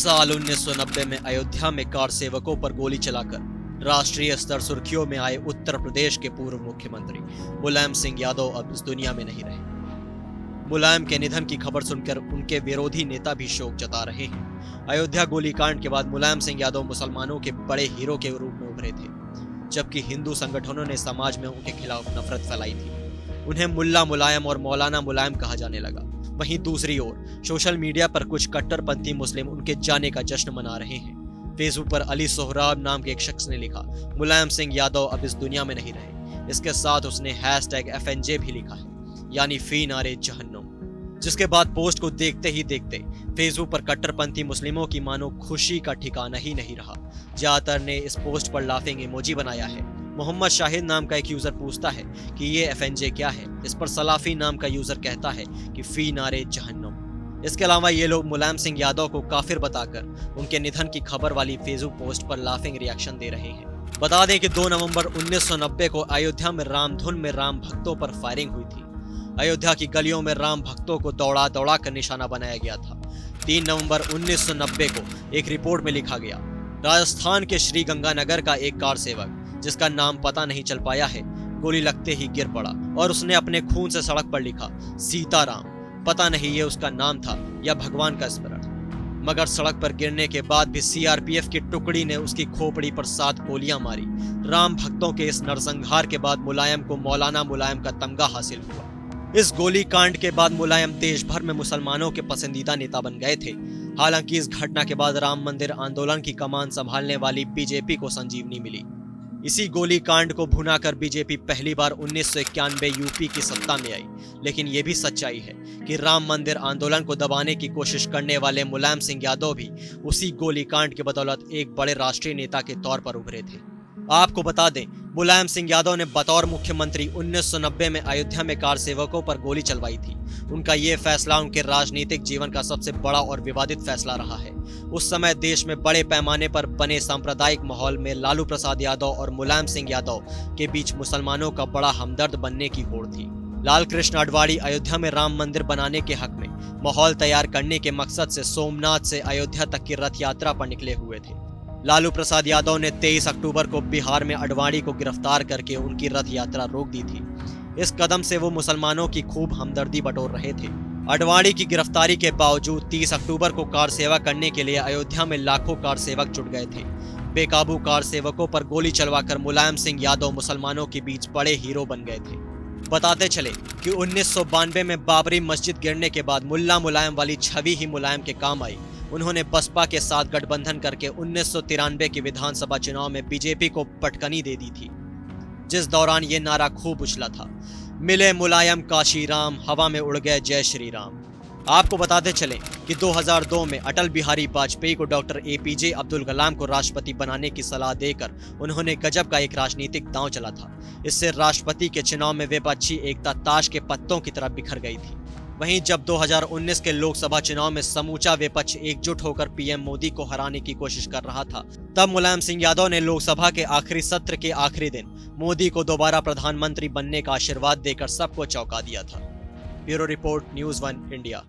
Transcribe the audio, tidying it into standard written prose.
साल 1990 में अयोध्या में कार सेवकों पर गोली चलाकर राष्ट्रीय स्तर सुर्खियों में आए उत्तर प्रदेश के पूर्व मुख्यमंत्री मुलायम सिंह यादव अब इस दुनिया में नहीं रहे। मुलायम के निधन की खबर सुनकर उनके विरोधी नेता भी शोक जता रहे हैं। अयोध्या गोलीकांड के बाद मुलायम सिंह यादव मुसलमानों के बड़े हीरो के रूप में उभरे थे, जबकि हिंदू संगठनों ने समाज में उनके खिलाफ नफरत फैलाई थी। उन्हें मुल्ला मुलायम और मौलाना मुलायम कहा जाने लगा। वहीं दूसरी ओर सोशल मीडिया पर कुछ कट्टरपंथी मुस्लिम उनके जाने का जश्न मना रहे हैं। फेसबुक पर अली सोहराब नाम के एक शख्स ने लिखा, मुलायम सिंह यादव अब इस दुनिया में नहीं रहे। इसके साथ उसने #FNJ भी लिखा है, यानी फी नारे जहन्नुम। जिसके बाद पोस्ट को देखते ही देखते फेसबुक पर कट्टरपंथी मुस्लिमों की मानो खुशी का ठिकाना ही नहीं रहा। ज्यादातर ने इस पोस्ट पर लाफिंग इमोजी बनाया है। मोहम्मद शाहिद नाम का एक यूजर पूछता है कि ये FNJ क्या है। इस पर सलाफी नाम का यूजर कहता है कि फी नारे जहन्नुम। इसके अलावा ये लोग मुलायम सिंह यादव को काफिर बताकर उनके निधन की खबर वाली फेसबुक पोस्ट पर लाफिंग रिएक्शन दे रहे हैं। बता दें कि 2 नवंबर 1990 को अयोध्या में रामधुन में राम भक्तों पर फायरिंग हुई थी। अयोध्या की गलियों में राम भक्तों को दौड़ा दौड़ा कर निशाना बनाया गया था। 3 नवंबर 1990 को एक रिपोर्ट में लिखा गया, राजस्थान के श्री गंगानगर का एक कार सेवक जिसका नाम पता नहीं चल पाया है, गोली लगते ही गिर पड़ा और उसने अपने खून से सड़क पर लिखा सीताराम। पता नहीं ये उसका नाम था या भगवान का स्मरण, मगर सड़क पर गिरने के बाद भी CRPF की टुकड़ी ने उसकी खोपड़ी पर 7 गोलियां मारी। राम भक्तों के इस नरसंहार के बाद मुलायम को मौलाना मुलायम का तमगा हासिल हुआ। इस गोली कांड के बाद मुलायम देश भर में मुसलमानों के पसंदीदा नेता बन गए थे। हालांकि इस घटना के बाद राम मंदिर आंदोलन की कमान संभालने वाली बीजेपी को संजीवनी मिली। इसी गोली कांड को भुनाकर बीजेपी पहली बार 1991 यूपी की सत्ता में आई। लेकिन यह भी सच्चाई है कि राम मंदिर आंदोलन को दबाने की कोशिश करने वाले मुलायम सिंह यादव भी उसी गोली कांड की बदौलत एक बड़े राष्ट्रीय नेता के तौर पर उभरे थे। आपको बता दें, मुलायम सिंह यादव ने बतौर मुख्यमंत्री 1990 में अयोध्या में कार सेवकों पर गोली चलवाई थी। उनका ये फैसला उनके राजनीतिक जीवन का सबसे बड़ा और विवादित फैसला रहा है। उस समय देश में बड़े पैमाने पर बने सांप्रदायिक माहौल में लालू प्रसाद यादव और मुलायम सिंह यादव के बीच मुसलमानों का बड़ा हमदर्द बनने की होड़ थी। लाल कृष्ण आडवाणी अयोध्या में राम मंदिर बनाने के हक में माहौल तैयार करने के मकसद से सोमनाथ से अयोध्या तक की रथ यात्रा पर निकले हुए थे। लालू प्रसाद यादव ने 23 अक्टूबर को बिहार में आडवाणी को गिरफ्तार करके उनकी रथ यात्रा रोक दी थी। इस कदम से वो मुसलमानों की खूब हमदर्दी बटोर रहे थे। आडवाणी की गिरफ्तारी के बावजूद 30 अक्टूबर को कार सेवा करने के लिए अयोध्या में लाखों कार सेवक जुट गए थे। बेकाबू कार सेवकों पर गोली चलवाकर मुलायम सिंह यादव मुसलमानों के बीच बड़े हीरो बन गए थे। बताते चले कि 1992 में बाबरी मस्जिद गिरने के बाद मुल्ला मुलायम वाली छवि ही मुलायम के काम आई। उन्होंने बसपा के साथ गठबंधन करके 1993 के विधानसभा चुनाव में बीजेपी को पटकनी दे दी थी, जिस दौरान ये नारा खूब उछला था, मिले मुलायम काशी राम, हवा में उड़ गए जय श्री राम। आपको बताते चलें कि 2002 में अटल बिहारी वाजपेयी को डॉक्टर APJ अब्दुल कलाम को राष्ट्रपति बनाने की सलाह देकर उन्होंने गजब का एक राजनीतिक दांव चला था। इससे राष्ट्रपति के चुनाव में विपक्षी एकता ताश के पत्तों की तरह बिखर गई थी। वहीं जब 2019 के लोकसभा चुनाव में समूचा विपक्ष एकजुट होकर PM मोदी को हराने की कोशिश कर रहा था, तब मुलायम सिंह यादव ने लोकसभा के आखिरी सत्र के आखिरी दिन मोदी को दोबारा प्रधानमंत्री बनने का आशीर्वाद देकर सबको चौंका दिया था। Bureau report, News 1 India.